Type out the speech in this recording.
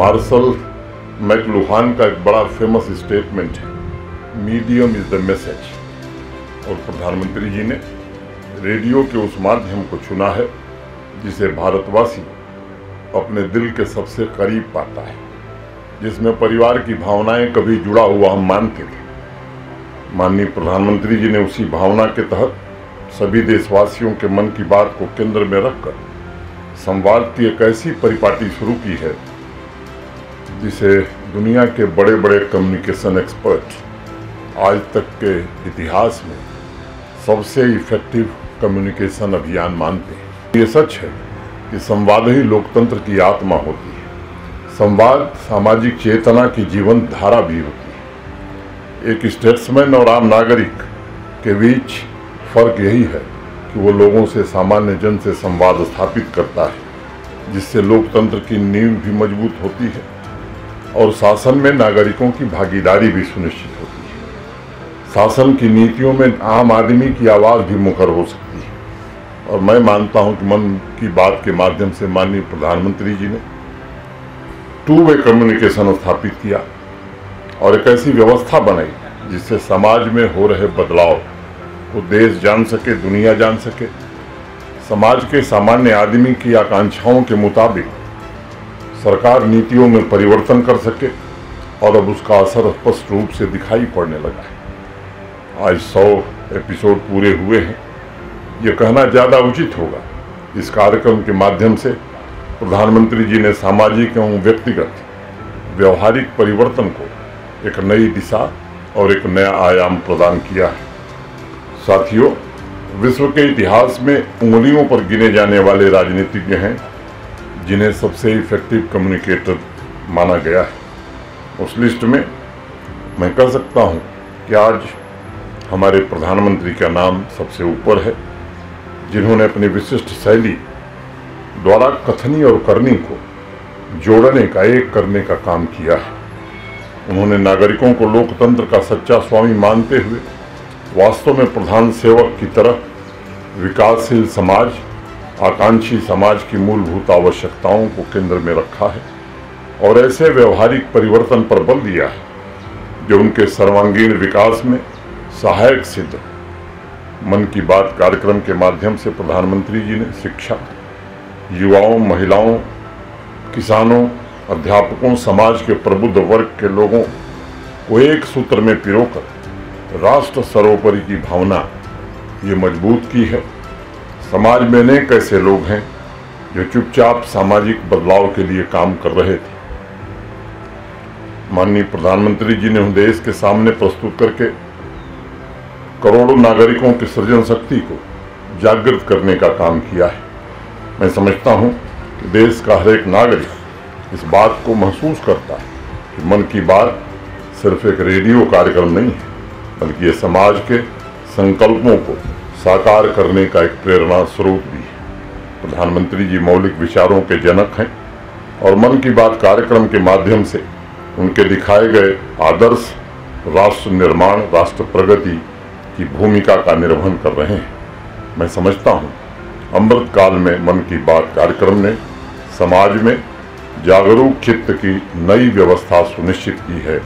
Martial McLuhan का एक बड़ा फेमस स्टेटमेंट है, मीडियम इज द मैसेज। और प्रधानमंत्री जी ने रेडियो के उस माध्यम को चुना है जिसे भारतवासी अपने दिल के सबसे करीब पाता है, जिसमें परिवार की भावनाएं कभी जुड़ा हुआ हम मानते थे। माननीय प्रधानमंत्री जी ने उसी भावना के तहत सभी देशवासियों के मन की बात को केंद्र में रखकर संवाद की एक ऐसी परिपाटी शुरू की है जिसे दुनिया के बड़े बड़े कम्युनिकेशन एक्सपर्ट आज तक के इतिहास में सबसे इफेक्टिव कम्युनिकेशन अभियान मानते हैं। ये सच है कि संवाद ही लोकतंत्र की आत्मा होती है। संवाद सामाजिक चेतना की जीवन धारा भी होती है। एक स्टेट्समैन और आम नागरिक के बीच फर्क यही है कि वो लोगों से, सामान्य जन से संवाद स्थापित करता है, जिससे लोकतंत्र की नींव भी मजबूत होती है और शासन में नागरिकों की भागीदारी भी सुनिश्चित होती है। शासन की नीतियों में आम आदमी की आवाज़ भी मुखर हो सकती है। और मैं मानता हूं कि मन की बात के माध्यम से माननीय प्रधानमंत्री जी ने टू वे कम्युनिकेशन स्थापित किया और एक ऐसी व्यवस्था बनाई जिससे समाज में हो रहे बदलाव को देश जान सके, दुनिया जान सके, समाज के सामान्य आदमी की आकांक्षाओं के मुताबिक सरकार नीतियों में परिवर्तन कर सके, और अब उसका असर स्पष्ट रूप से दिखाई पड़ने लगा है। आज 100 एपिसोड पूरे हुए हैं। ये कहना ज़्यादा उचित होगा। इस कार्यक्रम के माध्यम से प्रधानमंत्री जी ने सामाजिक एवं व्यक्तिगत व्यवहारिक परिवर्तन को एक नई दिशा और एक नया आयाम प्रदान किया है। साथियों, विश्व के इतिहास में उंगलियों पर गिने जाने वाले राजनीतिज्ञ हैं जिन्हें सबसे इफेक्टिव कम्युनिकेटर माना गया है। उस लिस्ट में मैं कह सकता हूं कि आज हमारे प्रधानमंत्री का नाम सबसे ऊपर है, जिन्होंने अपनी विशिष्ट शैली द्वारा कथनी और करनी को जोड़ने का, एक करने का काम किया है। उन्होंने नागरिकों को लोकतंत्र का सच्चा स्वामी मानते हुए वास्तव में प्रधान सेवक की तरह विकासशील समाज, आकांक्षी समाज की मूलभूत आवश्यकताओं को केंद्र में रखा है और ऐसे व्यवहारिक परिवर्तन पर बल दिया है जो उनके सर्वांगीण विकास में सहायक सिद्ध हो। मन की बात कार्यक्रम के माध्यम से प्रधानमंत्री जी ने शिक्षा, युवाओं, महिलाओं, किसानों, अध्यापकों, समाज के प्रबुद्ध वर्ग के लोगों को एक सूत्र में पिरोकर राष्ट्र सर्वोपरि की भावना ये मजबूत की है। समाज में अनेक ऐसे लोग हैं जो चुपचाप सामाजिक बदलाव के लिए काम कर रहे थे। माननीय प्रधानमंत्री जी ने उन देश के सामने प्रस्तुत करके करोड़ों नागरिकों की सृजन शक्ति को जागृत करने का काम किया है। मैं समझता हूं कि देश का हर एक नागरिक इस बात को महसूस करता है कि मन की बात सिर्फ एक रेडियो कार्यक्रम नहीं है, बल्कि ये समाज के संकल्पों को साकार करने का एक प्रेरणा स्रोत भी है। प्रधानमंत्री जी मौलिक विचारों के जनक हैं और मन की बात कार्यक्रम के माध्यम से उनके दिखाए गए आदर्श राष्ट्र निर्माण, राष्ट्र प्रगति की भूमिका का निर्वहन कर रहे हैं। मैं समझता हूँ अमृत काल में मन की बात कार्यक्रम ने समाज में जागरूक चित्त की नई व्यवस्था सुनिश्चित की है।